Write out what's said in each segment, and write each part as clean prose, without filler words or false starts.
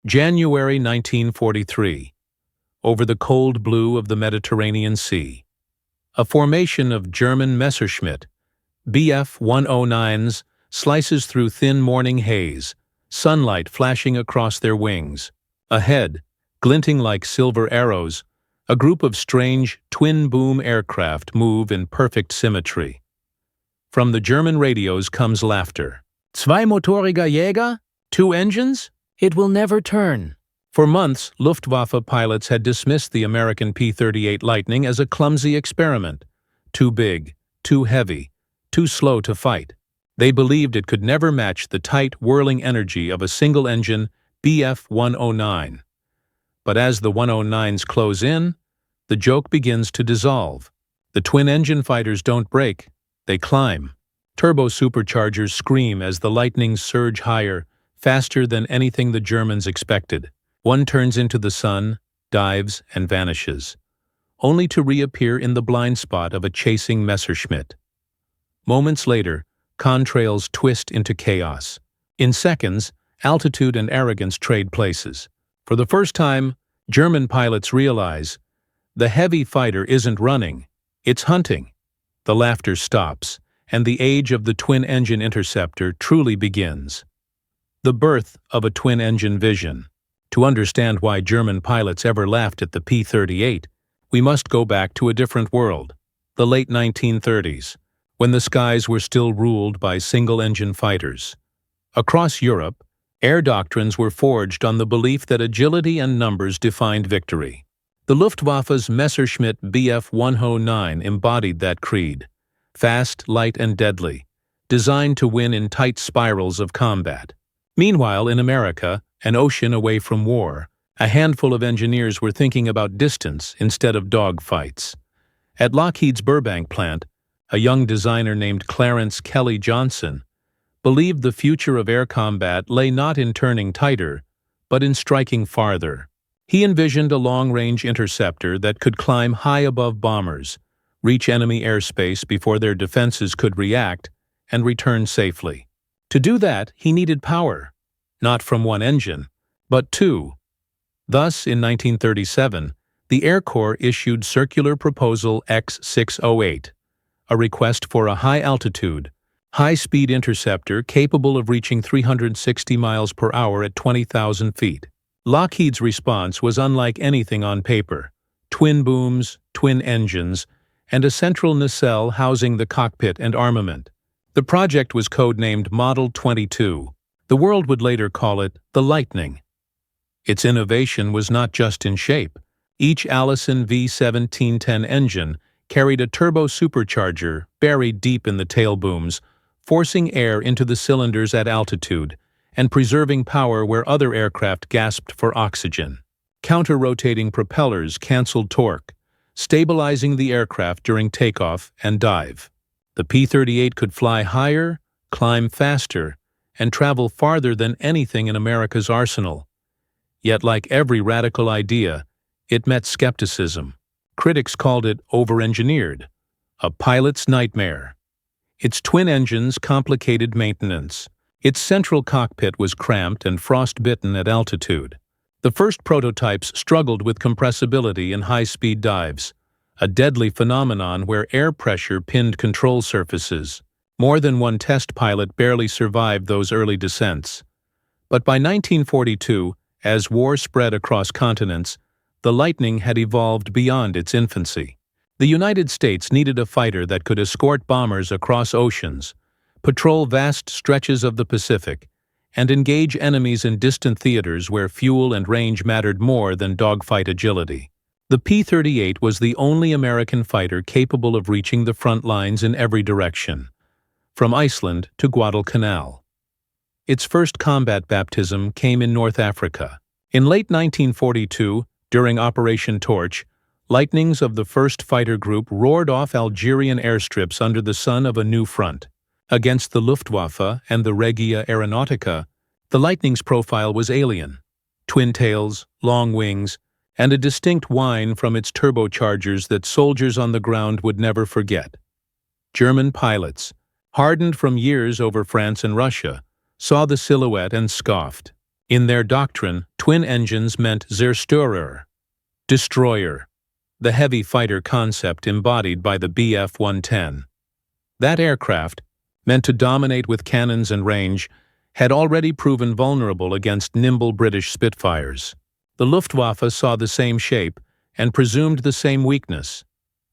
January 1943. Over the cold blue of the Mediterranean Sea. A formation of German Messerschmitt Bf-109s slices through thin morning haze, sunlight flashing across their wings. Ahead, glinting like silver arrows, a group of strange twin-boom aircraft move in perfect symmetry. From the German radios comes laughter. Zweimotoriger Jäger? 2 engines? It will never turn. For months, Luftwaffe pilots had dismissed the American P-38 Lightning as a clumsy experiment. Too big, too heavy, too slow to fight. They believed it could never match the tight, whirling energy of a single-engine Bf-109. But as the 109s close in, the joke begins to dissolve. The twin-engine fighters don't break, they climb. Turbo-superchargers scream as the Lightnings surge higher, faster than anything the Germans expected. One turns into the sun, dives, and vanishes, only to reappear in the blind spot of a chasing Messerschmitt. Moments later, contrails twist into chaos. In seconds, altitude and arrogance trade places. For the first time, German pilots realize the heavy fighter isn't running, it's hunting. The laughter stops, and the age of the twin-engine interceptor truly begins. The birth of a twin-engine vision. To understand why German pilots ever laughed at the P-38, we must go back to a different world, the late 1930s, when the skies were still ruled by single-engine fighters. Across Europe, air doctrines were forged on the belief that agility and numbers defined victory. The Luftwaffe's Messerschmitt Bf-109 embodied that creed, fast, light, and deadly, designed to win in tight spirals of combat. Meanwhile, in America, an ocean away from war, a handful of engineers were thinking about distance instead of dogfights. At Lockheed's Burbank plant, a young designer named Clarence Kelly Johnson believed the future of air combat lay not in turning tighter, but in striking farther. He envisioned a long-range interceptor that could climb high above bombers, reach enemy airspace before their defenses could react, and return safely. To do that, he needed power, not from one engine, but 2. Thus, in 1937, the Air Corps issued Circular Proposal X-608, a request for a high-altitude, high-speed interceptor capable of reaching 360 miles per hour at 20,000 feet. Lockheed's response was unlike anything on paper: twin booms, twin engines, and a central nacelle housing the cockpit and armament. The project was codenamed Model 22. The world would later call it the Lightning. Its innovation was not just in shape. Each Allison V1710 engine carried a turbo-supercharger buried deep in the tail booms, forcing air into the cylinders at altitude and preserving power where other aircraft gasped for oxygen. Counter-rotating propellers canceled torque, stabilizing the aircraft during takeoff and dive. The P-38 could fly higher, climb faster, and travel farther than anything in America's arsenal. Yet, like every radical idea, it met skepticism. Critics called it over-engineered, a pilot's nightmare. Its twin engines complicated maintenance. Its central cockpit was cramped and frost-bitten at altitude. The first prototypes struggled with compressibility in high-speed dives, a deadly phenomenon where air pressure pinned control surfaces. More than one test pilot barely survived those early descents. But by 1942, as war spread across continents, the Lightning had evolved beyond its infancy. The United States needed a fighter that could escort bombers across oceans, patrol vast stretches of the Pacific, and engage enemies in distant theaters where fuel and range mattered more than dogfight agility. The P-38 was the only American fighter capable of reaching the front lines in every direction, from Iceland to Guadalcanal. Its first combat baptism came in North Africa. In late 1942, during Operation Torch, Lightnings of the 1st Fighter Group roared off Algerian airstrips under the sun of a new front. Against the Luftwaffe and the Regia Aeronautica, the Lightning's profile was alien. Twin tails, long wings, and a distinct whine from its turbochargers that soldiers on the ground would never forget. German pilots, hardened from years over France and Russia, saw the silhouette and scoffed. In their doctrine, twin engines meant Zerstörer, destroyer, the heavy fighter concept embodied by the Bf-110. That aircraft, meant to dominate with cannons and range, had already proven vulnerable against nimble British Spitfires. The Luftwaffe saw the same shape and presumed the same weakness,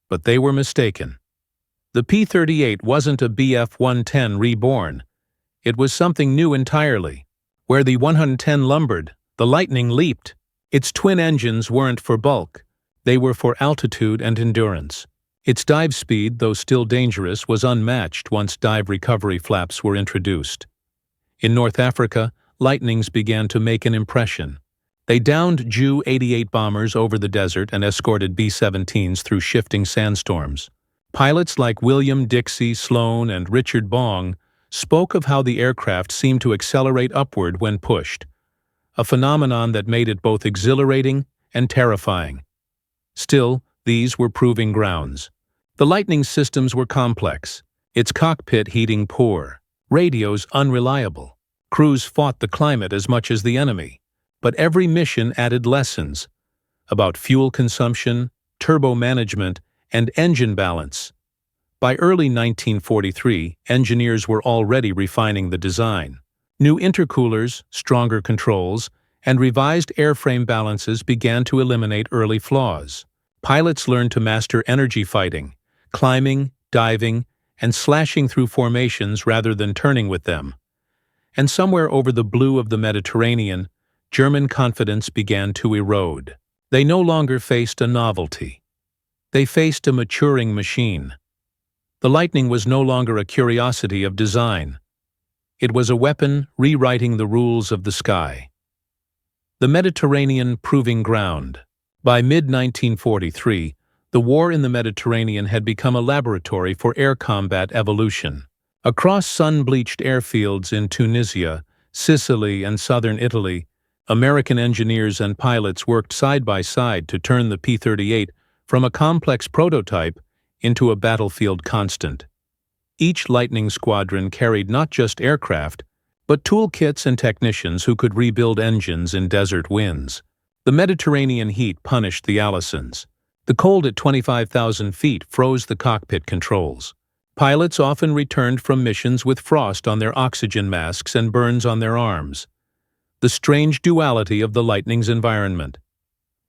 but they were mistaken. The P-38 wasn't a Bf-110 reborn. It was something new entirely. Where the 110 lumbered, the Lightning leaped. Its twin engines weren't for bulk. They were for altitude and endurance. Its dive speed, though still dangerous, was unmatched once dive recovery flaps were introduced. In North Africa, Lightnings began to make an impression. They downed Ju-88 bombers over the desert and escorted B-17s through shifting sandstorms. Pilots like William Dixie Sloan and Richard Bong spoke of how the aircraft seemed to accelerate upward when pushed, a phenomenon that made it both exhilarating and terrifying. Still, these were proving grounds. The Lightning systems were complex, its cockpit heating poor, radios unreliable. Crews fought the climate as much as the enemy, but every mission added lessons about fuel consumption, turbo management, and engine balance. By early 1943, engineers were already refining the design. New intercoolers, stronger controls, and revised airframe balances began to eliminate early flaws. Pilots learned to master energy fighting, climbing, diving, and slashing through formations rather than turning with them. And somewhere over the blue of the Mediterranean, German confidence began to erode. They no longer faced a novelty. They faced a maturing machine. The Lightning was no longer a curiosity of design. It was a weapon rewriting the rules of the sky. The Mediterranean proving ground. By mid-1943, the war in the Mediterranean had become a laboratory for air combat evolution. Across sun-bleached airfields in Tunisia, Sicily, and southern Italy, American engineers and pilots worked side by side to turn the P-38 from a complex prototype into a battlefield constant. Each Lightning squadron carried not just aircraft, but toolkits and technicians who could rebuild engines in desert winds. The Mediterranean heat punished the Allisons. The cold at 25,000 feet froze the cockpit controls. Pilots often returned from missions with frost on their oxygen masks and burns on their arms. The strange duality of the Lightning's environment.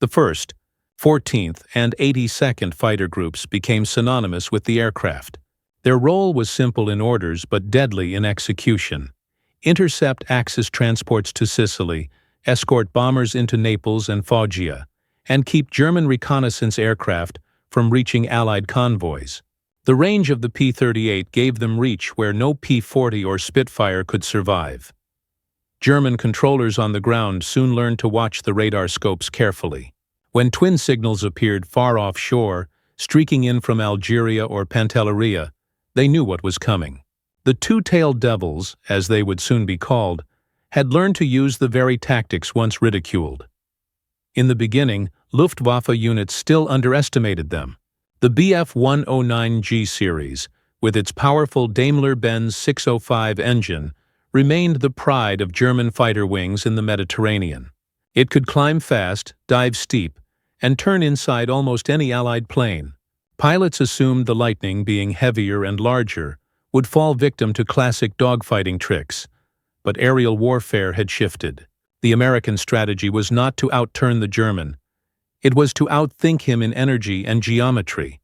The 1st, 14th, and 82nd Fighter Groups became synonymous with the aircraft. Their role was simple in orders but deadly in execution. Intercept Axis transports to Sicily, escort bombers into Naples and Foggia, and keep German reconnaissance aircraft from reaching Allied convoys. The range of the P-38 gave them reach where no P-40 or Spitfire could survive. German controllers on the ground soon learned to watch the radar scopes carefully. When twin signals appeared far offshore, streaking in from Algeria or Pantelleria, they knew what was coming. The two-tailed devils, as they would soon be called, had learned to use the very tactics once ridiculed. In the beginning, Luftwaffe units still underestimated them. The Bf-109G series, with its powerful Daimler-Benz 605 engine, remained the pride of German fighter wings in the Mediterranean. It could climb fast, dive steep, and turn inside almost any Allied plane. Pilots assumed the Lightning, being heavier and larger, would fall victim to classic dogfighting tricks, but aerial warfare had shifted. The American strategy was not to outturn the German. It was to outthink him in energy and geometry.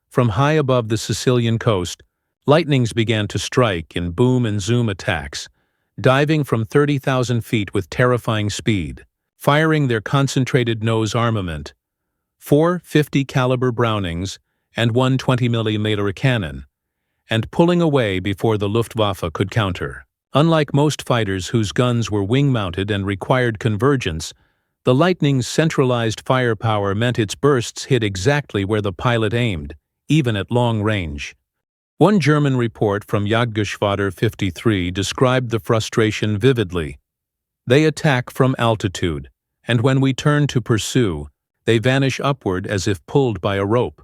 From high above the Sicilian coast, Lightnings began to strike in boom and zoom attacks, diving from 30,000 feet with terrifying speed, firing their concentrated nose armament, 4 50 caliber Brownings and 1 20mm cannon, and pulling away before the Luftwaffe could counter. Unlike most fighters whose guns were wing-mounted and required convergence, the Lightning's centralized firepower meant its bursts hit exactly where the pilot aimed, even at long range. One German report from Jagdgeschwader 53 described the frustration vividly. They attack from altitude, and when we turn to pursue, they vanish upward as if pulled by a rope.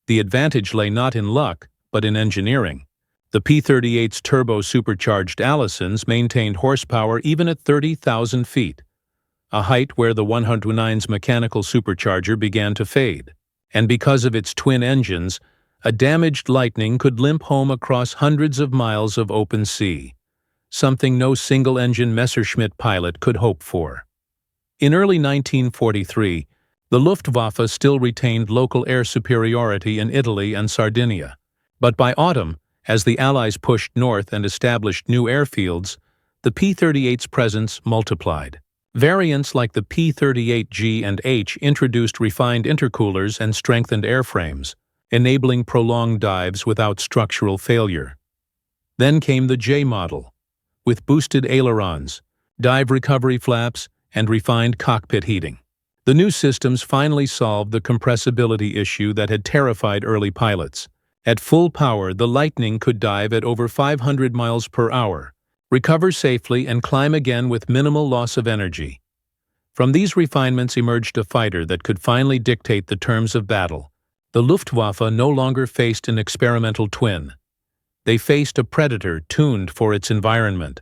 The advantage lay not in luck, but in engineering. The P-38's turbo-supercharged Allisons maintained horsepower even at 30,000 feet, a height where the 109's mechanical supercharger began to fade. And because of its twin engines, a damaged Lightning could limp home across hundreds of miles of open sea, something no single-engine Messerschmitt pilot could hope for. In early 1943, the Luftwaffe still retained local air superiority in Italy and Sardinia. But by autumn, as the Allies pushed north and established new airfields, the P-38's presence multiplied. Variants like the P-38G and H introduced refined intercoolers and strengthened airframes, enabling prolonged dives without structural failure. Then came the J model, with boosted ailerons, dive recovery flaps, and refined cockpit heating. The new systems finally solved the compressibility issue that had terrified early pilots. At full power, the Lightning could dive at over 500 miles per hour, recover safely, and climb again with minimal loss of energy. From these refinements emerged a fighter that could finally dictate the terms of battle. The Luftwaffe no longer faced an experimental twin. They faced a predator tuned for its environment.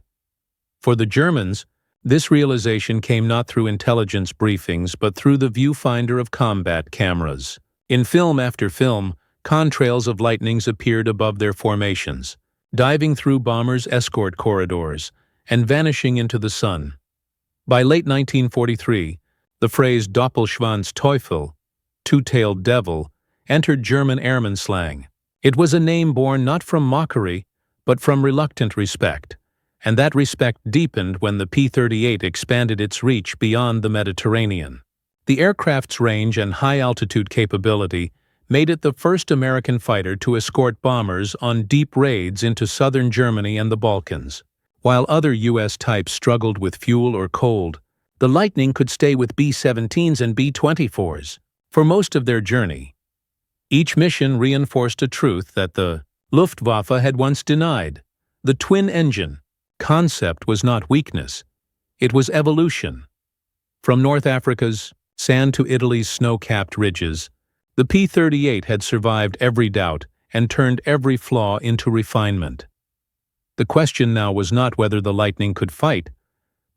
For the Germans, this realization came not through intelligence briefings but through the viewfinder of combat cameras. In film after film, contrails of Lightnings appeared above their formations, diving through bombers' escort corridors and vanishing into the sun. By late 1943, the phrase Doppelschwanz Teufel, two-tailed devil, entered German airman slang. It was a name born not from mockery, but from reluctant respect, and that respect deepened when the P-38 expanded its reach beyond the Mediterranean. The aircraft's range and high-altitude capability made it the first American fighter to escort bombers on deep raids into southern Germany and the Balkans. While other U.S. types struggled with fuel or cold, the Lightning could stay with B-17s and B-24s for most of their journey. Each mission reinforced a truth that the Luftwaffe had once denied. The twin-engine concept was not weakness, it was evolution. From North Africa's sand to Italy's snow-capped ridges, the P-38 had survived every doubt and turned every flaw into refinement. The question now was not whether the Lightning could fight,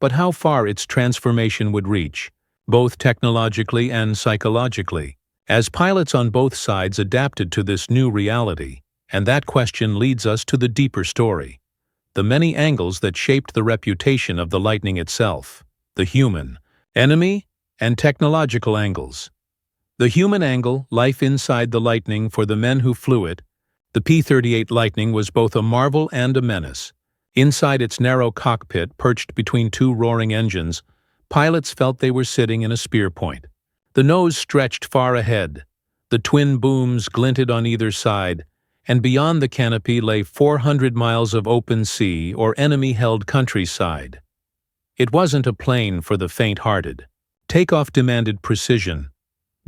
but how far its transformation would reach, both technologically and psychologically, as pilots on both sides adapted to this new reality. And that question leads us to the deeper story, the many angles that shaped the reputation of the Lightning itself, the human, enemy, and technological angles. The human angle, life inside the Lightning for the men who flew it. The P-38 Lightning was both a marvel and a menace. Inside its narrow cockpit, perched between two roaring engines, pilots felt they were sitting in a spear point. The nose stretched far ahead, the twin booms glinted on either side, and beyond the canopy lay 400 miles of open sea or enemy-held countryside. It wasn't a plane for the faint-hearted. Takeoff demanded precision.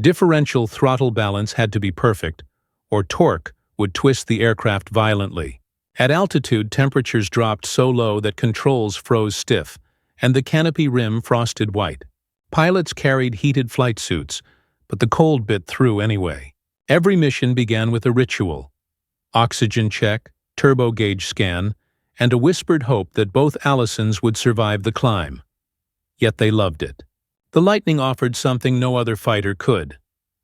Differential throttle balance had to be perfect, or torque would twist the aircraft violently. At altitude, temperatures dropped so low that controls froze stiff, and the canopy rim frosted white. Pilots carried heated flight suits, but the cold bit through anyway. Every mission began with a ritual: oxygen check, turbo gauge scan, and a whispered hope that both Allisons would survive the climb. Yet they loved it. The Lightning offered something no other fighter could: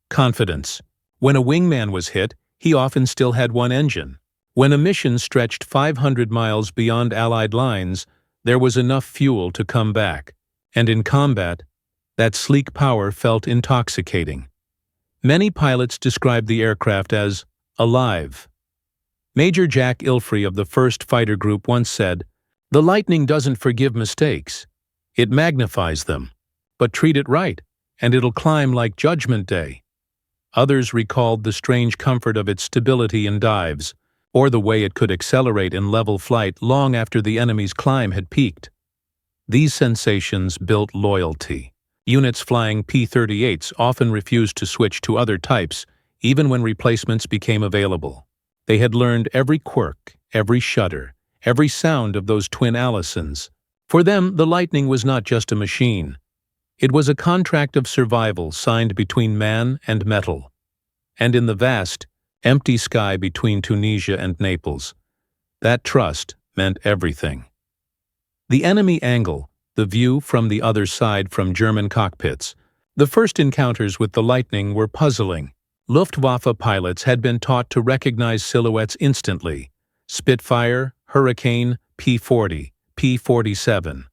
confidence. When a wingman was hit, he often still had one engine. When a mission stretched 500 miles beyond Allied lines, there was enough fuel to come back. And in combat, that sleek power felt intoxicating. Many pilots described the aircraft as alive. Major Jack Ilfrey of the 1st Fighter Group once said, "The Lightning doesn't forgive mistakes. It magnifies them. But treat it right, and it'll climb like Judgment Day." Others recalled the strange comfort of its stability in dives, or the way it could accelerate in level flight long after the enemy's climb had peaked. These sensations built loyalty. Units flying P-38s often refused to switch to other types, even when replacements became available. They had learned every quirk, every shudder, every sound of those twin Allisons. For them, the Lightning was not just a machine. It was a contract of survival signed between man and metal. And in the vast, empty sky between Tunisia and Naples, That trust meant everything. The enemy angle, the view from the other side from German cockpits. The first encounters with the Lightning were puzzling. Luftwaffe pilots had been taught to recognize silhouettes instantly: Spitfire, Hurricane, P-40, P-47.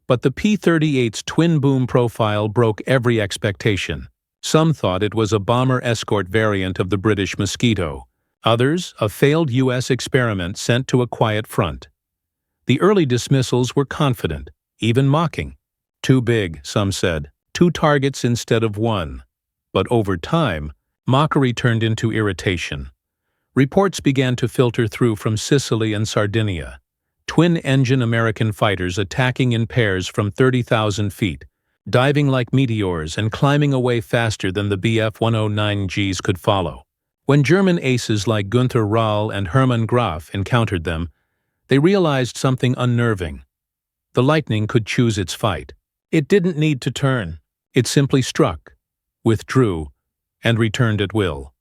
But the P-38's twin-boom profile broke every expectation. Some thought it was a bomber escort variant of the British Mosquito. Others, a failed U.S. experiment sent to a quiet front. The early dismissals were confident, even mocking. Too big, some said. 2 targets instead of 1. But over time, mockery turned into irritation. Reports began to filter through from Sicily and Sardinia. Twin-engine American fighters attacking in pairs from 30,000 feet, diving like meteors and climbing away faster than the Bf-109Gs could follow. When German aces like Günther Rall and Hermann Graf encountered them, they realized something unnerving. The Lightning could choose its fight. It didn't need to turn. It simply struck, withdrew, and returned at will.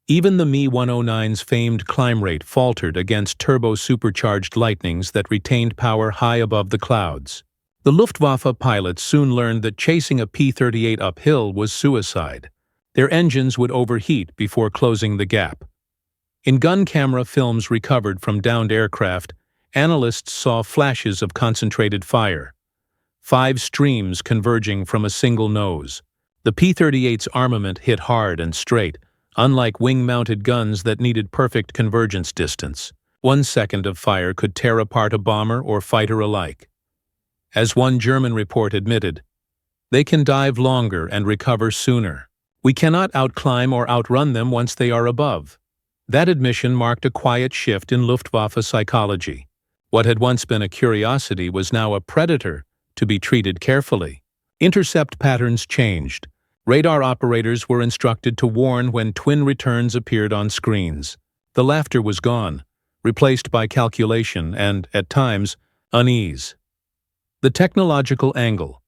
Even the Mi-109's famed climb rate faltered against turbo-supercharged Lightnings that retained power high above the clouds. The Luftwaffe pilots soon learned that chasing a P-38 uphill was suicide. Their engines would overheat before closing the gap. In gun camera films recovered from downed aircraft, analysts saw flashes of concentrated fire. 5 streams converging from a single nose. The P-38's armament hit hard and straight, unlike wing-mounted guns that needed perfect convergence distance. 1 second of fire could tear apart a bomber or fighter alike. As one German report admitted, "They can dive longer and recover sooner. We cannot outclimb or outrun them once they are above." That admission marked a quiet shift in Luftwaffe psychology. What had once been a curiosity was now a predator to be treated carefully. Intercept patterns changed. Radar operators were instructed to warn when twin returns appeared on screens. The laughter was gone, replaced by calculation and, at times, unease. The technological angle.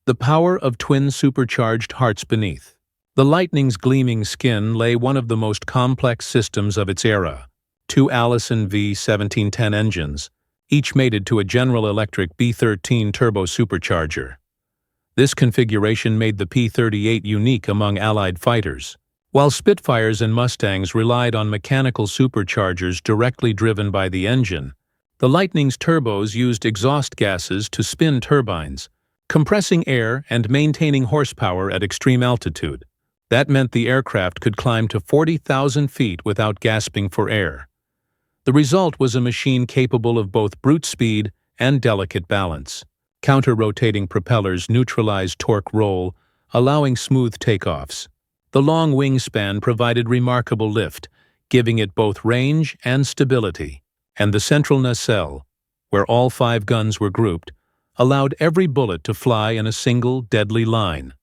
The power of twin supercharged hearts beneath. The Lightning's gleaming skin lay one of the most complex systems of its era. 2 Allison V1710 engines, each mated to a General Electric B13 turbo-supercharger. This configuration made the P-38 unique among Allied fighters. While Spitfires and Mustangs relied on mechanical superchargers directly driven by the engine, the Lightning's turbos used exhaust gases to spin turbines, compressing air and maintaining horsepower at extreme altitude. That meant the aircraft could climb to 40,000 feet without gasping for air. The result was a machine capable of both brute speed and delicate balance. Counter-rotating propellers neutralized torque roll, allowing smooth takeoffs. The long wingspan provided remarkable lift, giving it both range and stability. And the central nacelle, where all 5 guns were grouped, allowed every bullet to fly in a single deadly line.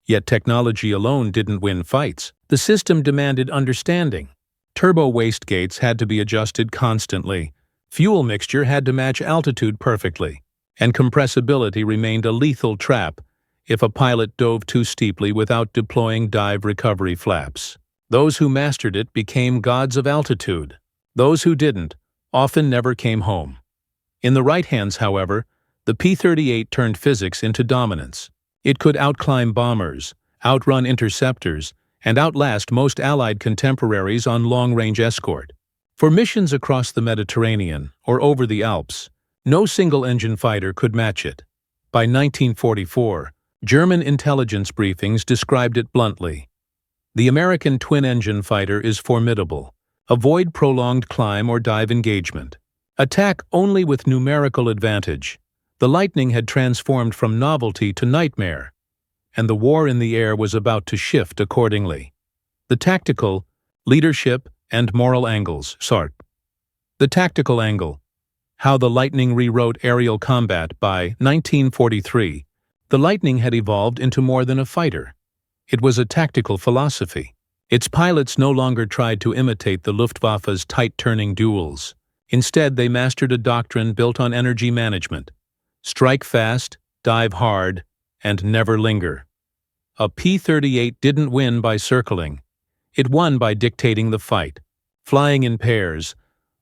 Yet technology alone didn't win fights. The system demanded understanding. Turbo wastegates had to be adjusted constantly. Fuel mixture had to match altitude perfectly. And compressibility remained a lethal trap if a pilot dove too steeply without deploying dive recovery flaps. Those who mastered it became gods of altitude. Those who didn't often never came home. In the right hands, however, the P-38 turned physics into dominance. It could outclimb bombers, outrun interceptors, and outlast most Allied contemporaries on long-range escort. For missions across the Mediterranean or over the Alps, no single-engine fighter could match it. By 1944, German intelligence briefings described it bluntly. The American twin-engine fighter is formidable. Avoid prolonged climb or dive engagement. Attack only with numerical advantage. The Lightning had transformed from novelty to nightmare, and the war in the air was about to shift accordingly. The tactical, leadership, and moral angles, SART. The tactical angle. How the Lightning rewrote aerial combat. By 1943, the Lightning had evolved into more than a fighter. It was a tactical philosophy. Its pilots no longer tried to imitate the Luftwaffe's tight-turning duels. Instead, they mastered a doctrine built on energy management. Strike fast, dive hard, and never linger. A P-38 didn't win by circling. It won by dictating the fight. Flying in pairs,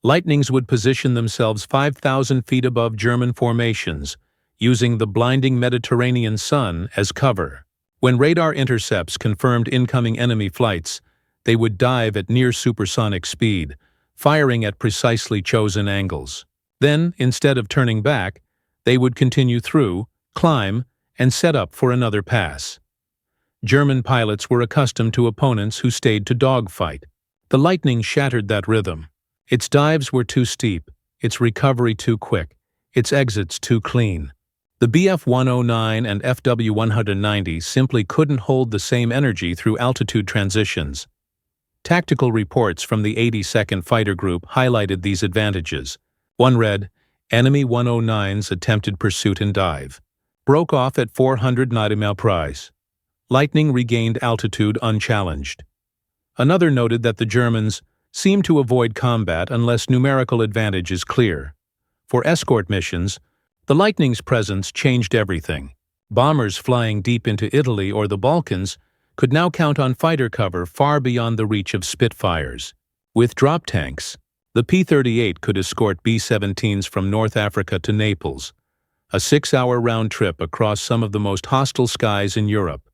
Lightnings would position themselves 5,000 feet above German formations, using the blinding Mediterranean sun as cover. When radar intercepts confirmed incoming enemy flights, they would dive at near supersonic speed, firing at precisely chosen angles. Then, instead of turning back, they would continue through, climb, and set up for another pass. German pilots were accustomed to opponents who stayed to dogfight. The Lightning shattered that rhythm. Its dives were too steep, its recovery too quick, its exits too clean. The Bf-109 and FW-190 simply couldn't hold the same energy through altitude transitions. Tactical reports from the 82nd Fighter Group highlighted these advantages. One read, "Enemy 109's attempted pursuit and dive broke off at 400 mph. Lightning regained altitude unchallenged." Another noted that the Germans seemed to avoid combat unless numerical advantage is clear. For escort missions, the Lightning's presence changed everything. Bombers flying deep into Italy or the Balkans could now count on fighter cover far beyond the reach of Spitfires. With drop tanks, the P-38 could escort B-17s from North Africa to Naples, a 6-hour round trip across some of the most hostile skies in Europe.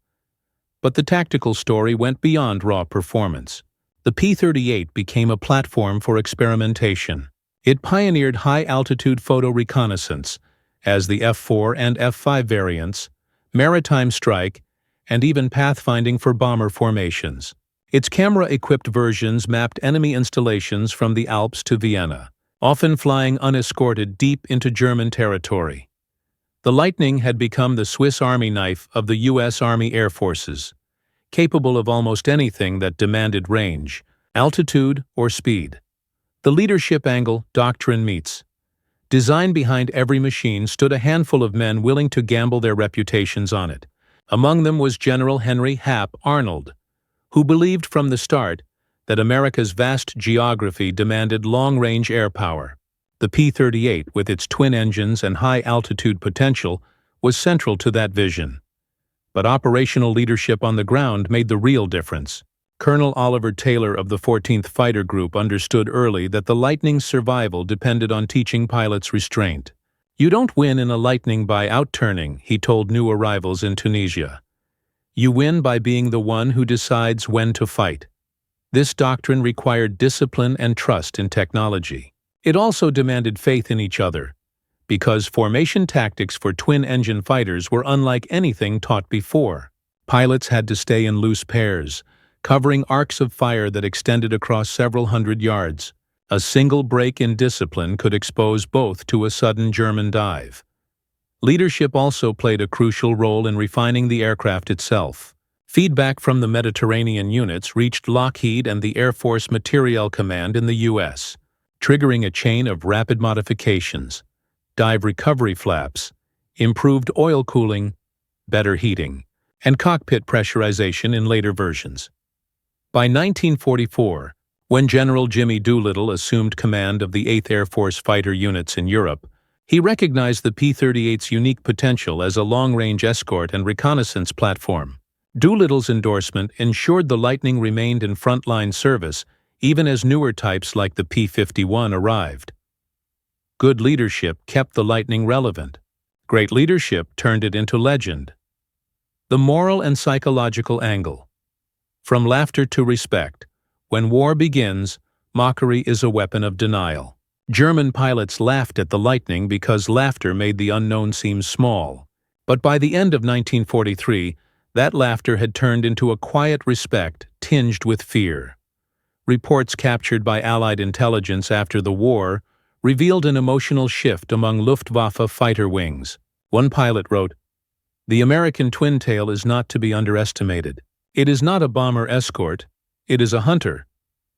But the tactical story went beyond raw performance. The P-38 became a platform for experimentation. It pioneered high-altitude photo reconnaissance, as the F-4 and F-5 variants, maritime strike, and even pathfinding for bomber formations. Its camera-equipped versions mapped enemy installations from the Alps to Vienna, often flying unescorted deep into German territory. The Lightning had become the Swiss Army knife of the U.S. Army Air Forces, capable of almost anything that demanded range, altitude, or speed. The leadership angle doctrine meets. Designed behind every machine stood a handful of men willing to gamble their reputations on it. Among them was General Henry Hap Arnold, who believed from the start that America's vast geography demanded long-range air power. The P-38, with its twin engines and high-altitude potential, was central to that vision. But operational leadership on the ground made the real difference. Colonel Oliver Taylor of the 14th Fighter Group understood early that the Lightning's survival depended on teaching pilots restraint. "You don't win in a Lightning by outturning," he told new arrivals in Tunisia. "You win by being the one who decides when to fight." This doctrine required discipline and trust in technology. It also demanded faith in each other, because formation tactics for twin-engine fighters were unlike anything taught before. Pilots had to stay in loose pairs, covering arcs of fire that extended across several hundred yards. A single break in discipline could expose both to a sudden German dive. Leadership also played a crucial role in refining the aircraft itself. Feedback from the Mediterranean units reached Lockheed and the Air Force Materiel Command in the U.S., triggering a chain of rapid modifications, dive recovery flaps, improved oil cooling, better heating, and cockpit pressurization in later versions. By 1944, when General Jimmy Doolittle assumed command of the 8th Air Force fighter units in Europe, he recognized the P-38's unique potential as a long-range escort and reconnaissance platform. Doolittle's endorsement ensured the Lightning remained in frontline service even as newer types like the P-51 arrived. Good leadership kept the Lightning relevant. Great leadership turned it into legend. The moral and psychological angle. From laughter to respect, when war begins, mockery is a weapon of denial. German pilots laughed at the Lightning because laughter made the unknown seem small. But by the end of 1943, that laughter had turned into a quiet respect tinged with fear. Reports captured by Allied intelligence after the war revealed an emotional shift among Luftwaffe fighter wings. One pilot wrote, "The American twin-tail is not to be underestimated. It is not a bomber escort, it is a hunter."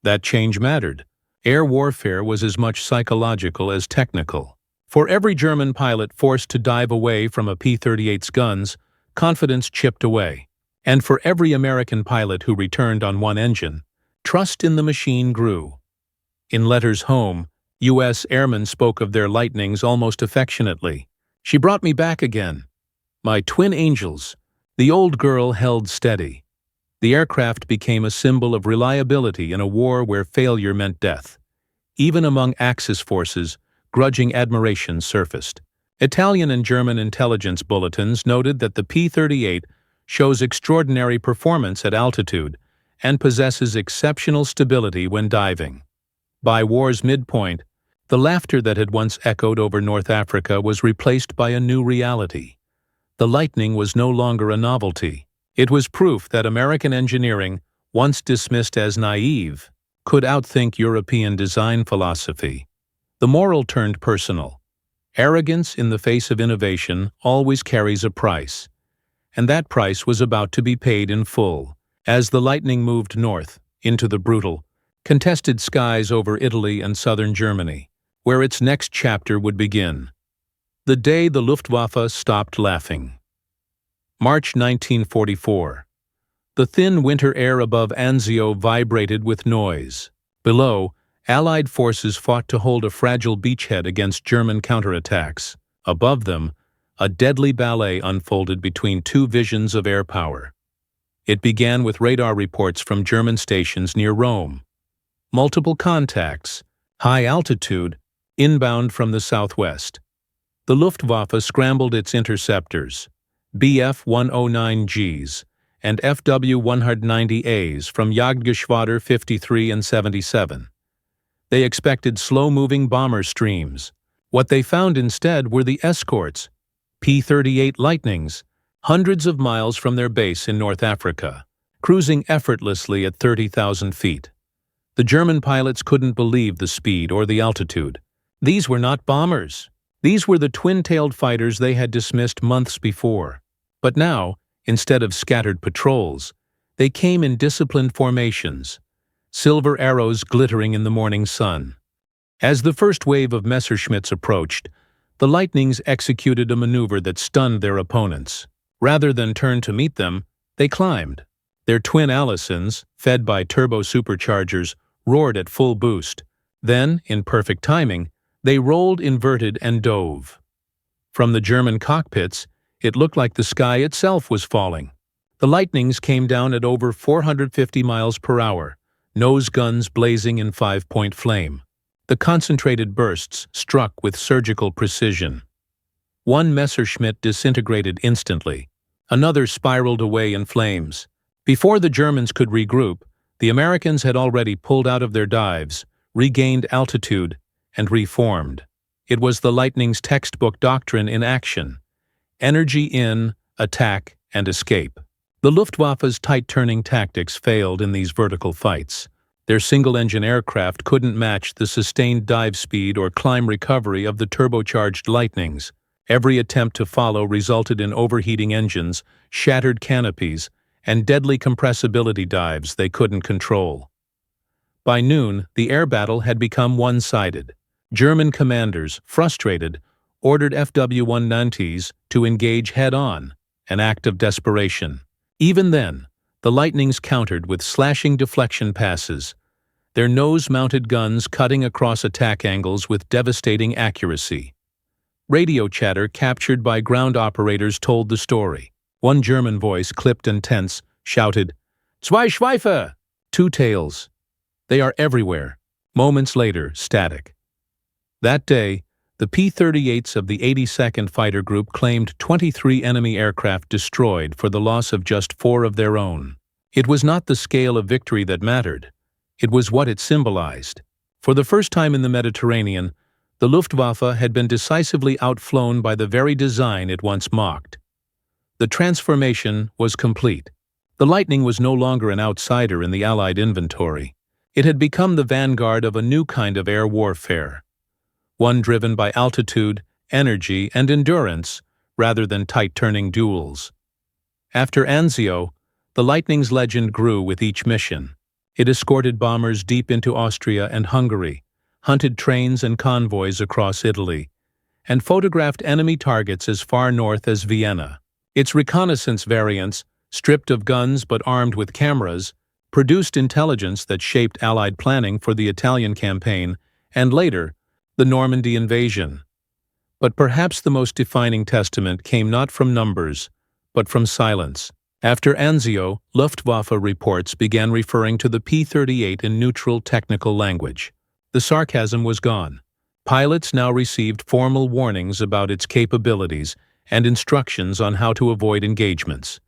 That change mattered. Air warfare was as much psychological as technical. For every German pilot forced to dive away from a P-38's guns, confidence chipped away. And for every American pilot who returned on one engine, trust in the machine grew. In letters home, U.S. airmen spoke of their Lightnings almost affectionately. "She brought me back again. My twin angels." The old girl held steady. The aircraft became a symbol of reliability in a war where failure meant death. Even among Axis forces, grudging admiration surfaced. Italian and German intelligence bulletins noted that the P-38 shows extraordinary performance at altitude and possesses exceptional stability when diving. By war's midpoint, the laughter that had once echoed over North Africa was replaced by a new reality. The Lightning was no longer a novelty. It was proof that American engineering, once dismissed as naive, could outthink European design philosophy. The moral turned personal. Arrogance in the face of innovation always carries a price, and that price was about to be paid in full. As the Lightning moved north, into the brutal, contested skies over Italy and southern Germany, where its next chapter would begin. The day the Luftwaffe stopped laughing. March 1944. The thin winter air above Anzio vibrated with noise. Below, Allied forces fought to hold a fragile beachhead against German counterattacks. Above them, a deadly ballet unfolded between two visions of air power. It began with radar reports from German stations near Rome. Multiple contacts, high altitude, inbound from the southwest. The Luftwaffe scrambled its interceptors, Bf-109Gs and Fw-190As from Jagdgeschwader 53 and 77. They expected slow-moving bomber streams. What they found instead were the escorts, P-38 Lightnings, hundreds of miles from their base in North Africa, cruising effortlessly at 30,000 feet. The German pilots couldn't believe the speed or the altitude. These were not bombers. These were the twin-tailed fighters they had dismissed months before. But now, instead of scattered patrols, they came in disciplined formations, silver arrows glittering in the morning sun. As the first wave of Messerschmitts approached, the Lightnings executed a maneuver that stunned their opponents. Rather than turn to meet them, they climbed. Their twin Allisons, fed by turbo-superchargers, roared at full boost. Then, in perfect timing, they rolled inverted and dove. From the German cockpits, it looked like the sky itself was falling. The Lightnings came down at over 450 miles per hour, nose guns blazing in 5-point flame. The concentrated bursts struck with surgical precision. One Messerschmitt disintegrated instantly. Another spiraled away in flames. Before the Germans could regroup, the Americans had already pulled out of their dives, regained altitude, and reformed. It was the Lightning's textbook doctrine in action. Energy in, attack, and escape. The Luftwaffe's tight-turning tactics failed in these vertical fights. Their single-engine aircraft couldn't match the sustained dive speed or climb recovery of the turbocharged Lightnings. Every attempt to follow resulted in overheating engines, shattered canopies, and deadly compressibility dives they couldn't control. By noon, the air battle had become one-sided. German commanders, frustrated, ordered Fw-190s to engage head-on, an act of desperation. Even then, the Lightnings countered with slashing deflection passes, their nose-mounted guns cutting across attack angles with devastating accuracy. Radio chatter captured by ground operators told the story. One German voice, clipped and tense, shouted, "Zwei Schweife!" Two tails. They are everywhere. Moments later, static. That day, the P-38s of the 82nd Fighter Group claimed 23 enemy aircraft destroyed for the loss of just 4 of their own. It was not the scale of victory that mattered. It was what it symbolized. For the first time in the Mediterranean, the Luftwaffe had been decisively outflown by the very design it once mocked. The transformation was complete. The Lightning was no longer an outsider in the Allied inventory. It had become the vanguard of a new kind of air warfare, one driven by altitude, energy, and endurance rather than tight-turning duels. After Anzio, the Lightning's legend grew with each mission. It escorted bombers deep into Austria and Hungary, hunted trains and convoys across Italy, and photographed enemy targets as far north as Vienna. Its reconnaissance variants, stripped of guns but armed with cameras, produced intelligence that shaped Allied planning for the Italian campaign and later, the Normandy invasion. But perhaps the most defining testament came not from numbers, but from silence. After Anzio, Luftwaffe reports began referring to the P-38 in neutral technical language. The sarcasm was gone. Pilots now received formal warnings about its capabilities and instructions on how to avoid engagements.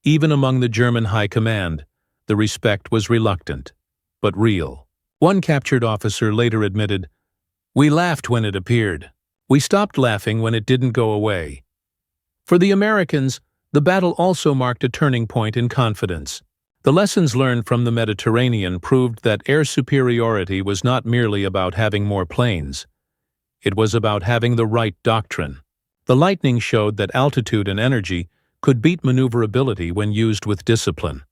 Even among the German high command, the respect was reluctant, but real. One captured officer later admitted, "We laughed when it appeared. We stopped laughing when it didn't go away." For the Americans, the battle also marked a turning point in confidence. The lessons learned from the Mediterranean proved that air superiority was not merely about having more planes. It was about having the right doctrine. The Lightning showed that altitude and energy could beat maneuverability when used with discipline.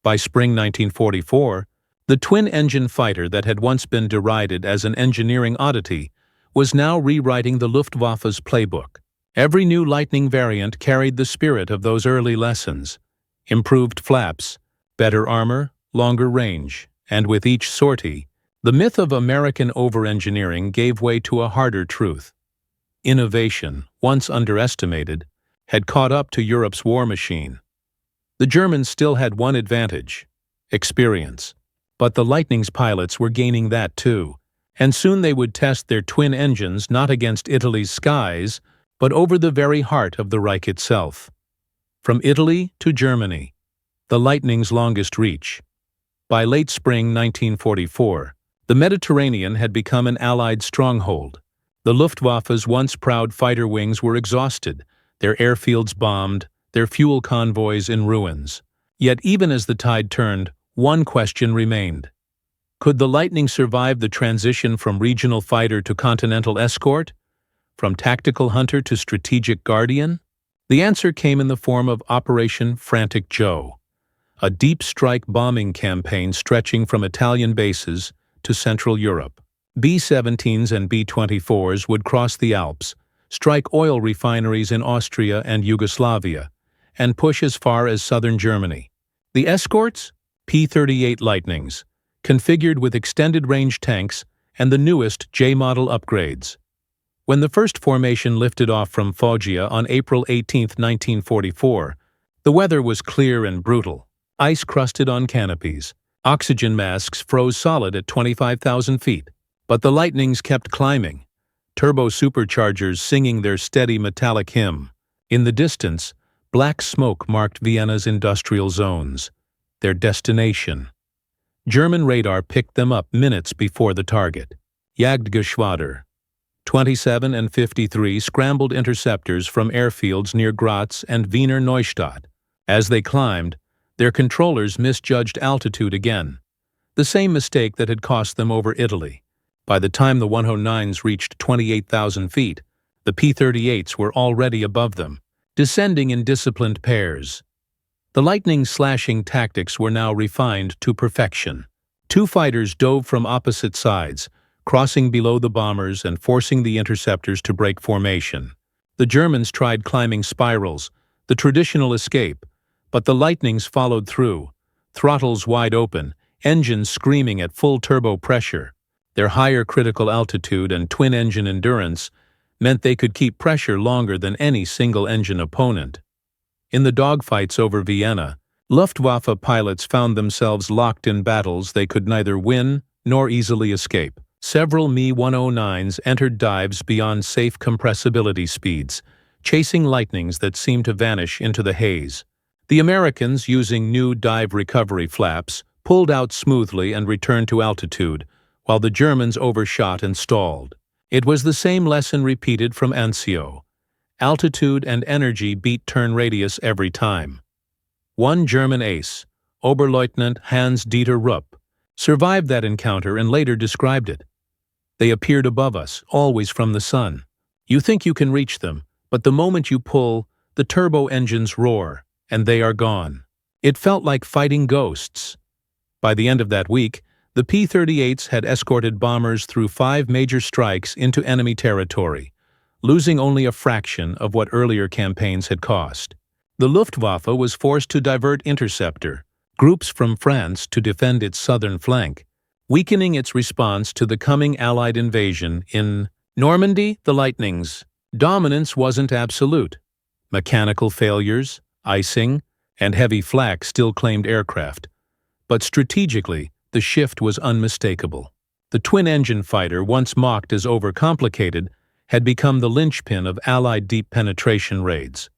By spring 1944, the twin-engine fighter that had once been derided as an engineering oddity was now rewriting the Luftwaffe's playbook. Every new Lightning variant carried the spirit of those early lessons: improved flaps, better armor, longer range, and with each sortie, the myth of American over-engineering gave way to a harder truth. Innovation, once underestimated, had caught up to Europe's war machine. The Germans still had one advantage: experience. But the Lightning's pilots were gaining that too, and soon they would test their twin engines not against Italy's skies, but over the very heart of the Reich itself. From Italy to Germany, the Lightning's longest reach. By late spring 1944, the Mediterranean had become an Allied stronghold. The Luftwaffe's once proud fighter wings were exhausted, their airfields bombed, their fuel convoys in ruins. Yet even as the tide turned, one question remained. Could the Lightning survive the transition from regional fighter to continental escort? From tactical hunter to strategic guardian? The answer came in the form of Operation Frantic Joe, a deep strike bombing campaign stretching from Italian bases to Central Europe. B-17s and B-24s would cross the Alps, strike oil refineries in Austria and Yugoslavia, and push as far as southern Germany. The escorts? P-38 Lightnings, configured with extended-range tanks and the newest J-model upgrades. When the first formation lifted off from Foggia on April 18, 1944, the weather was clear and brutal. Ice crusted on canopies. Oxygen masks froze solid at 25,000 feet. But the Lightnings kept climbing, turbo-superchargers singing their steady metallic hymn. In the distance, black smoke marked Vienna's industrial zones, their destination. German radar picked them up minutes before the target. Jagdgeschwader 27 and 53 scrambled interceptors from airfields near Graz and Wiener Neustadt. As they climbed, their controllers misjudged altitude again, the same mistake that had cost them over Italy. By the time the 109s reached 28,000 feet, the P-38s were already above them, descending in disciplined pairs. The Lightning's slashing tactics were now refined to perfection. Two fighters dove from opposite sides, crossing below the bombers and forcing the interceptors to break formation. The Germans tried climbing spirals, the traditional escape, but the Lightnings followed through, throttles wide open, engines screaming at full turbo pressure. Their higher critical altitude and twin-engine endurance meant they could keep pressure longer than any single-engine opponent. In the dogfights over Vienna, Luftwaffe pilots found themselves locked in battles they could neither win nor easily escape. Several Me-109s entered dives beyond safe compressibility speeds, chasing Lightnings that seemed to vanish into the haze. The Americans, using new dive recovery flaps, pulled out smoothly and returned to altitude, while the Germans overshot and stalled. It was the same lesson repeated from Anzio. Altitude and energy beat turn radius every time. One German ace, Oberleutnant Hans-Dieter Rupp, survived that encounter and later described it. They appeared above us, always from the sun. You think you can reach them, but the moment you pull, the turbo engines roar, and they are gone. It felt like fighting ghosts. By the end of that week, the P-38s had escorted bombers through 5 major strikes into enemy territory, losing only a fraction of what earlier campaigns had cost. The Luftwaffe was forced to divert interceptor groups from France to defend its southern flank, weakening its response to the coming Allied invasion in Normandy. The Lightning's dominance wasn't absolute. Mechanical failures, icing, and heavy flak still claimed aircraft, but strategically, the shift was unmistakable. The twin-engine fighter, once mocked as overcomplicated, had become the linchpin of Allied deep penetration raids.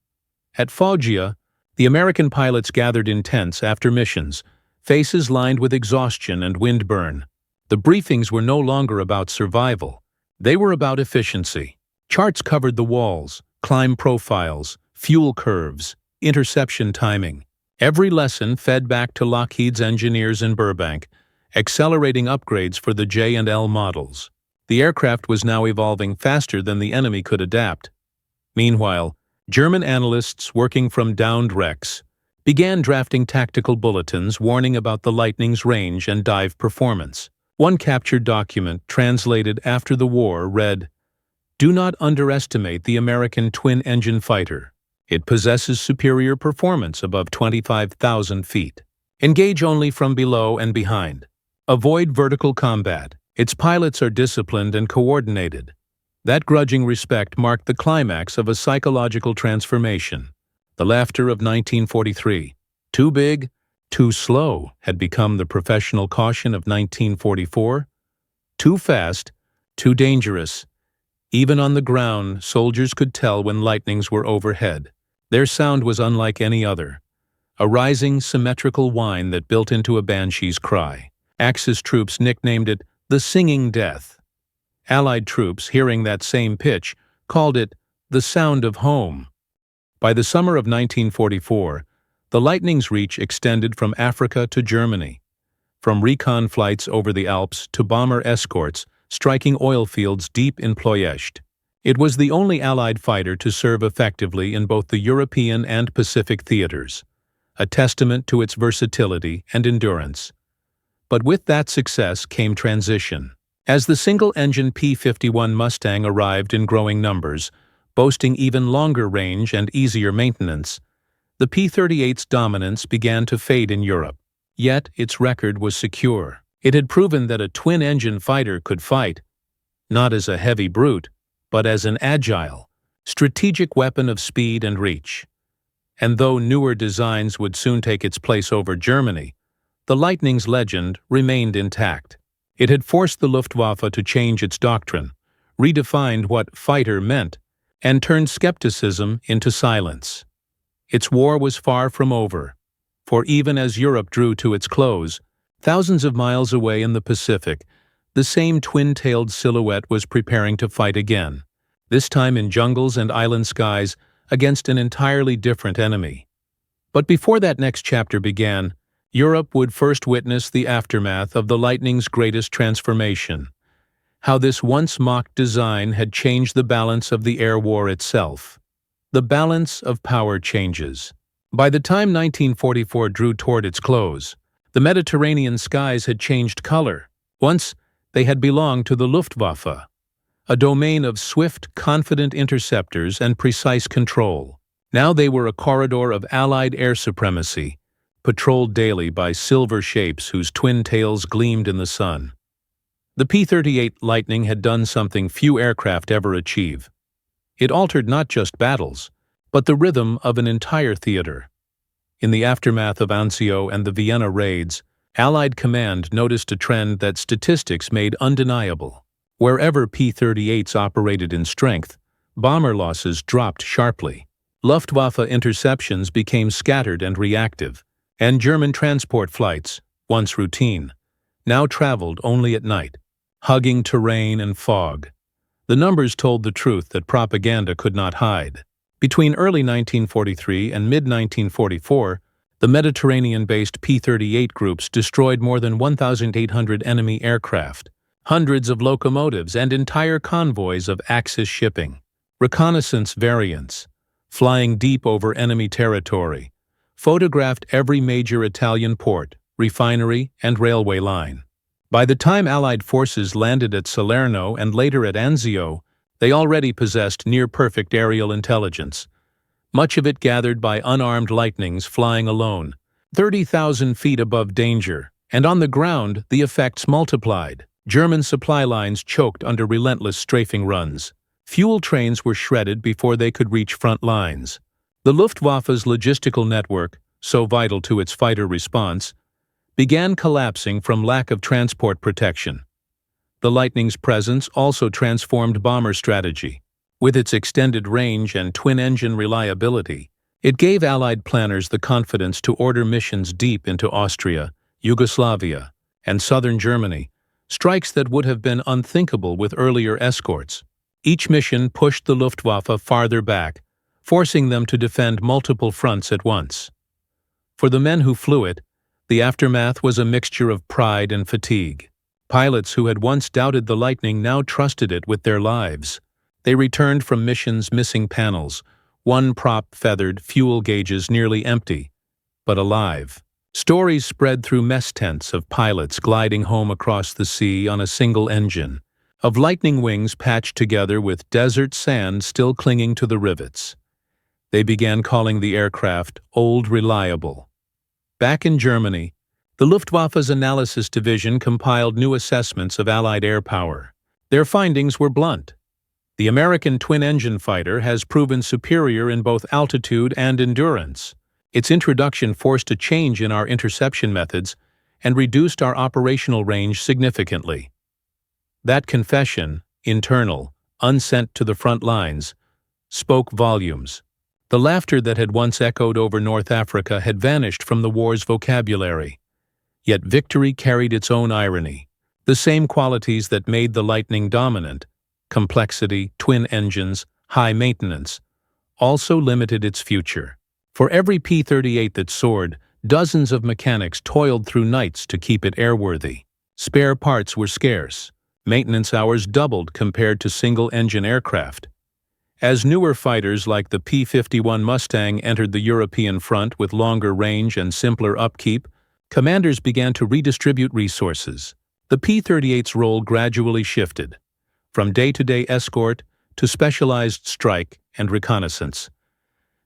At Foggia, the American pilots gathered in tents after missions, faces lined with exhaustion and windburn. The briefings were no longer about survival. They were about efficiency. Charts covered the walls, climb profiles, fuel curves, interception timing. Every lesson fed back to Lockheed's engineers in Burbank, accelerating upgrades for the J and L models. The aircraft was now evolving faster than the enemy could adapt. Meanwhile, German analysts working from downed wrecks began drafting tactical bulletins warning about the Lightning's range and dive performance. One captured document, translated after the war, read, "Do not underestimate the American twin-engine fighter. It possesses superior performance above 25,000 feet. Engage only from below and behind. Avoid vertical combat. Its pilots are disciplined and coordinated." That grudging respect marked the climax of a psychological transformation. The laughter of 1943. Too big, too slow had become the professional caution of 1944. Too fast, too dangerous. Even on the ground, soldiers could tell when Lightnings were overhead. Their sound was unlike any other. A rising, symmetrical whine that built into a banshee's cry. Axis troops nicknamed it the Singing Death. Allied troops, hearing that same pitch, called it the sound of home. By the summer of 1944, the Lightning's reach extended from Africa to Germany, from recon flights over the Alps to bomber escorts striking oil fields deep in Ploiești. It was the only Allied fighter to serve effectively in both the European and Pacific theaters, a testament to its versatility and endurance. But with that success came transition. As the single-engine P-51 Mustang arrived in growing numbers, boasting even longer range and easier maintenance, the P-38's dominance began to fade in Europe. Yet its record was secure. It had proven that a twin-engine fighter could fight, not as a heavy brute, but as an agile, strategic weapon of speed and reach. And though newer designs would soon take its place over Germany, the Lightning's legend remained intact. It had forced the Luftwaffe to change its doctrine, redefined what fighter meant, and turned skepticism into silence. Its war was far from over, for even as Europe drew to its close, thousands of miles away in the Pacific, the same twin-tailed silhouette was preparing to fight again, this time in jungles and island skies against an entirely different enemy. But before that next chapter began, Europe would first witness the aftermath of the Lightning's greatest transformation, how this once mocked design had changed the balance of the air war itself. The balance of power changes. By the time 1944 drew toward its close, the Mediterranean skies had changed color. Once, they had belonged to the Luftwaffe, a domain of swift, confident interceptors and precise control. Now they were a corridor of Allied air supremacy, patrolled daily by silver shapes whose twin tails gleamed in the sun. The P-38 Lightning had done something few aircraft ever achieve. It altered not just battles, but the rhythm of an entire theater. In the aftermath of Anzio and the Vienna raids, Allied command noticed a trend that statistics made undeniable. Wherever P-38s operated in strength, bomber losses dropped sharply. Luftwaffe interceptions became scattered and reactive, and German transport flights, once routine, now traveled only at night, hugging terrain and fog. The numbers told the truth that propaganda could not hide. Between early 1943 and mid-1944, the Mediterranean-based P-38 groups destroyed more than 1,800 enemy aircraft, hundreds of locomotives, and entire convoys of Axis shipping. Reconnaissance variants, flying deep over enemy territory, photographed every major Italian port, refinery, and railway line. By the time Allied forces landed at Salerno and later at Anzio, they already possessed near-perfect aerial intelligence, much of it gathered by unarmed Lightnings flying alone, 30,000 feet above danger, and on the ground the effects multiplied. German supply lines choked under relentless strafing runs. Fuel trains were shredded before they could reach front lines. The Luftwaffe's logistical network, so vital to its fighter response, began collapsing from lack of transport protection. The Lightning's presence also transformed bomber strategy. With its extended range and twin-engine reliability, it gave Allied planners the confidence to order missions deep into Austria, Yugoslavia, and southern Germany, strikes that would have been unthinkable with earlier escorts. Each mission pushed the Luftwaffe farther back, forcing them to defend multiple fronts at once. For the men who flew it, the aftermath was a mixture of pride and fatigue. Pilots who had once doubted the Lightning now trusted it with their lives. They returned from missions missing panels, one prop feathered, fuel gauges nearly empty, but alive. Stories spread through mess tents of pilots gliding home across the sea on a single engine, of Lightning wings patched together with desert sand still clinging to the rivets. They began calling the aircraft Old Reliable. Back in Germany, the Luftwaffe's analysis division compiled new assessments of Allied air power. Their findings were blunt. The American twin-engine fighter has proven superior in both altitude and endurance. Its introduction forced a change in our interception methods and reduced our operational range significantly. That confession, internal, unsent to the front lines, spoke volumes. The laughter that had once echoed over North Africa had vanished from the war's vocabulary. Yet victory carried its own irony. The same qualities that made the Lightning dominant, complexity, twin engines, high maintenance, also limited its future. For every P-38 that soared, dozens of mechanics toiled through nights to keep it airworthy. Spare parts were scarce. Maintenance hours doubled compared to single-engine aircraft. As newer fighters like the P-51 Mustang entered the European front with longer range and simpler upkeep, commanders began to redistribute resources. The P-38's role gradually shifted, from day-to-day escort to specialized strike and reconnaissance.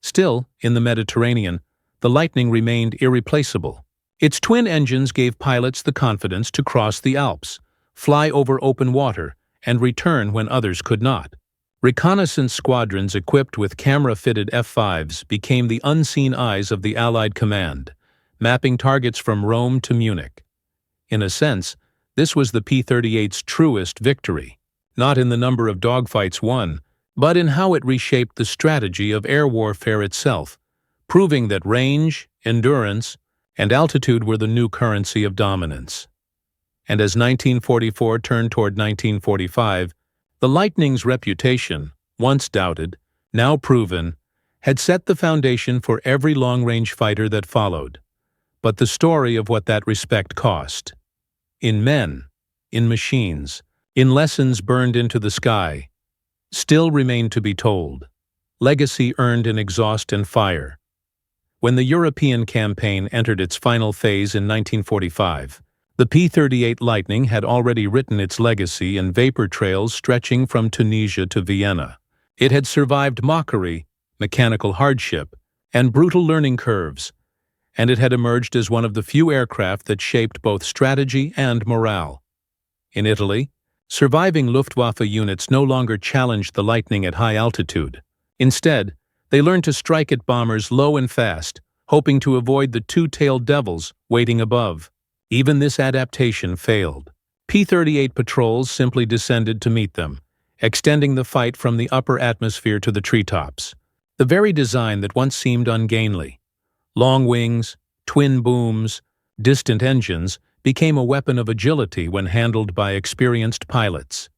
Still, in the Mediterranean, the Lightning remained irreplaceable. Its twin engines gave pilots the confidence to cross the Alps, fly over open water, and return when others could not. Reconnaissance squadrons equipped with camera-fitted F-5s became the unseen eyes of the Allied command, mapping targets from Rome to Munich. In a sense, this was the P-38's truest victory, not in the number of dogfights won, but in how it reshaped the strategy of air warfare itself, proving that range, endurance, and altitude were the new currency of dominance. And as 1944 turned toward 1945, the Lightning's reputation, once doubted, now proven, had set the foundation for every long-range fighter that followed. But the story of what that respect cost, in men, in machines, in lessons burned into the sky, still remained to be told. Legacy earned in exhaust and fire. When the European campaign entered its final phase in 1945, the P-38 Lightning had already written its legacy in vapor trails stretching from Tunisia to Vienna. It had survived mockery, mechanical hardship, and brutal learning curves, and it had emerged as one of the few aircraft that shaped both strategy and morale. In Italy, surviving Luftwaffe units no longer challenged the Lightning at high altitude. Instead, they learned to strike at bombers low and fast, hoping to avoid the two-tailed devils waiting above. Even this adaptation failed. P-38 patrols simply descended to meet them, extending the fight from the upper atmosphere to the treetops. The very design that once seemed ungainly, long wings, twin booms, distant engines, became a weapon of agility when handled by experienced pilots.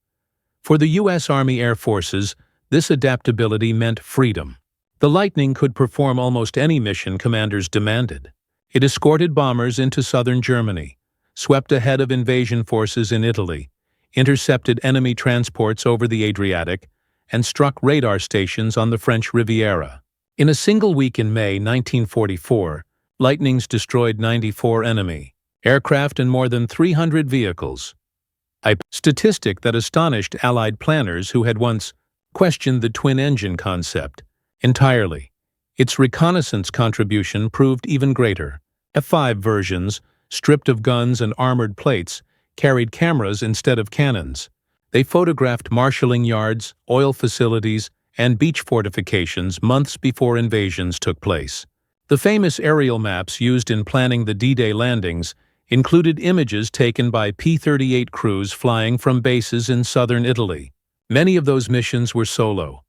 For the U.S. Army Air Forces, this adaptability meant freedom. The Lightning could perform almost any mission commanders demanded. It escorted bombers into southern Germany, swept ahead of invasion forces in Italy, intercepted enemy transports over the Adriatic, and struck radar stations on the French Riviera. In a single week in May 1944, Lightnings destroyed 94 enemy aircraft and more than 300 vehicles, a statistic that astonished Allied planners who had once questioned the twin-engine concept entirely. Its reconnaissance contribution proved even greater. F-5 versions, stripped of guns and armored plates, carried cameras instead of cannons. They photographed marshalling yards, oil facilities, and beach fortifications months before invasions took place. The famous aerial maps used in planning the D-Day landings included images taken by P-38 crews flying from bases in southern Italy. Many of those missions were solo.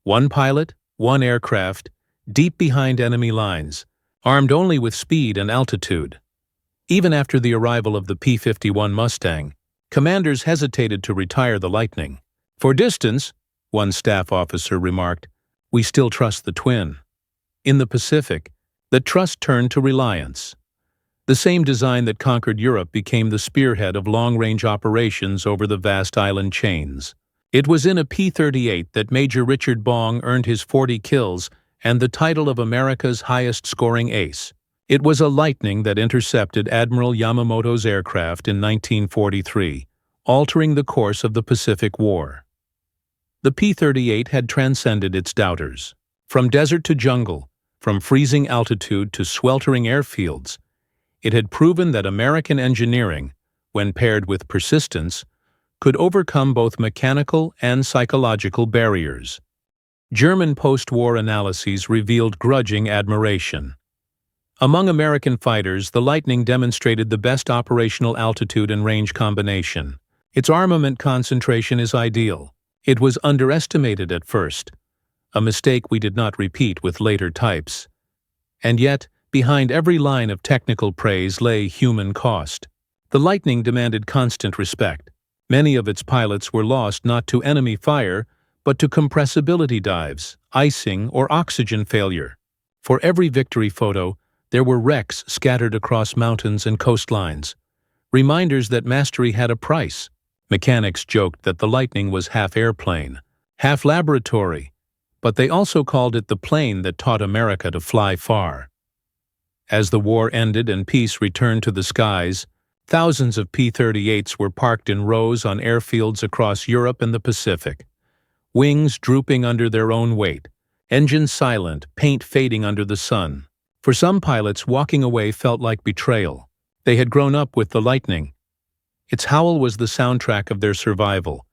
One pilot, one aircraft, deep behind enemy lines, armed only with speed and altitude. Even after the arrival of the P-51 Mustang, commanders hesitated to retire the Lightning. "For distance," one staff officer remarked, "we still trust the twin." In the Pacific, the trust turned to reliance. The same design that conquered Europe became the spearhead of long-range operations over the vast island chains. It was in a P-38 that Major Richard Bong earned his 40 kills and the title of America's highest-scoring ace. It was a Lightning that intercepted Admiral Yamamoto's aircraft in 1943, altering the course of the Pacific War. The P-38 had transcended its doubters. From desert to jungle, from freezing altitude to sweltering airfields, it had proven that American engineering, when paired with persistence, could overcome both mechanical and psychological barriers. German post-war analyses revealed grudging admiration. Among American fighters, the Lightning demonstrated the best operational altitude and range combination. Its armament concentration is ideal. It was underestimated at first, a mistake we did not repeat with later types. And yet, behind every line of technical praise lay human cost. The Lightning demanded constant respect. Many of its pilots were lost not to enemy fire, but to compressibility dives, icing, or oxygen failure. For every victory photo, there were wrecks scattered across mountains and coastlines, reminders that mastery had a price. Mechanics joked that the Lightning was half airplane, half laboratory, but they also called it the plane that taught America to fly far. As the war ended and peace returned to the skies, thousands of P-38s were parked in rows on airfields across Europe and the Pacific, wings drooping under their own weight, engines silent, paint fading under the sun. For some pilots, walking away felt like betrayal. They had grown up with the Lightning. Its howl was the soundtrack of their survival,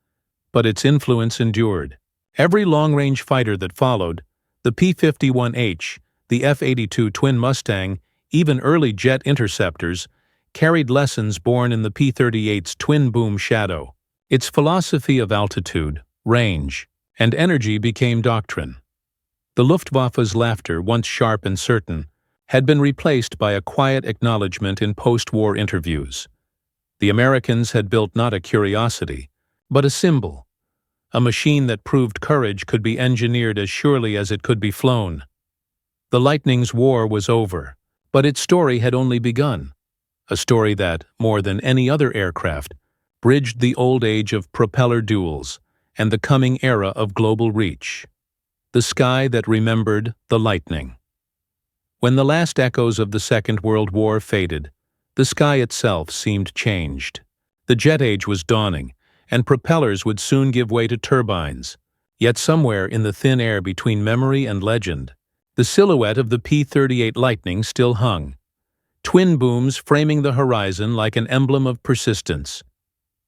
but its influence endured. Every long-range fighter that followed, the P-51H, the F-82 twin Mustang, even early jet interceptors, carried lessons born in the P-38's twin-boom shadow. Its philosophy of altitude, range, and energy became doctrine. The Luftwaffe's laughter, once sharp and certain, had been replaced by a quiet acknowledgement in post-war interviews. The Americans had built not a curiosity, but a symbol, a machine that proved courage could be engineered as surely as it could be flown. The Lightning's war was over, but its story had only begun, a story that, more than any other aircraft, bridged the old age of propeller duels and the coming era of global reach. The sky that remembered the Lightning. When the last echoes of the Second World War faded, the sky itself seemed changed. The jet age was dawning, and propellers would soon give way to turbines. Yet somewhere in the thin air between memory and legend, the silhouette of the P-38 Lightning still hung, twin booms framing the horizon like an emblem of persistence.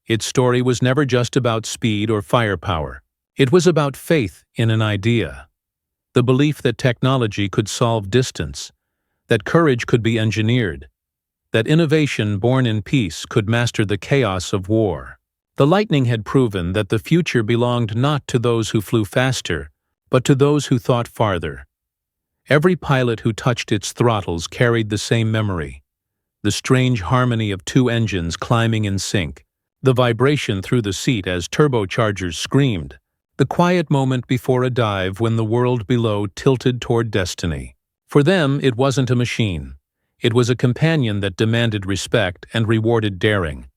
Its story was never just about speed or firepower. It was about faith in an idea, the belief that technology could solve distance, that courage could be engineered, that innovation born in peace could master the chaos of war. The Lightning had proven that the future belonged not to those who flew faster, but to those who thought farther. Every pilot who touched its throttles carried the same memory, the strange harmony of two engines climbing in sync, the vibration through the seat as turbochargers screamed, the quiet moment before a dive when the world below tilted toward destiny. For them, it wasn't a machine. It was a companion that demanded respect and rewarded daring.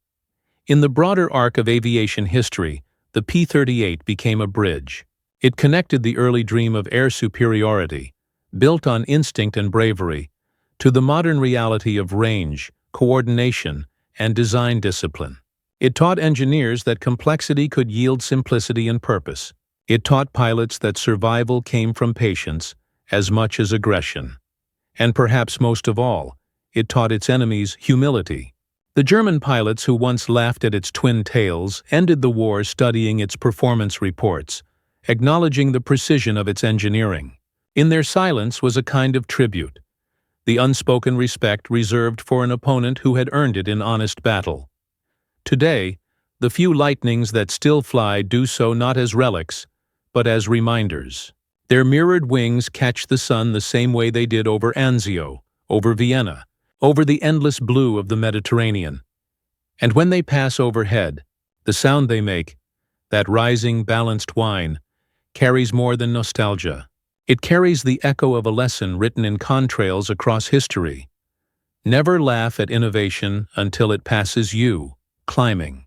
In the broader arc of aviation history, the P-38 became a bridge. It connected the early dream of air superiority, built on instinct and bravery, to the modern reality of range, coordination, and design discipline. It taught engineers that complexity could yield simplicity and purpose. It taught pilots that survival came from patience as much as aggression. And perhaps most of all, it taught its enemies humility. The German pilots who once laughed at its twin tails ended the war studying its performance reports, acknowledging the precision of its engineering. In their silence was a kind of tribute, the unspoken respect reserved for an opponent who had earned it in honest battle. Today, the few lightnings that still fly do so not as relics, but as reminders. Their mirrored wings catch the sun the same way they did over Anzio, over Vienna, over the endless blue of the Mediterranean. And when they pass overhead, the sound they make, that rising, balanced whine, carries more than nostalgia. It carries the echo of a lesson written in contrails across history. Never laugh at innovation until it passes you, climbing.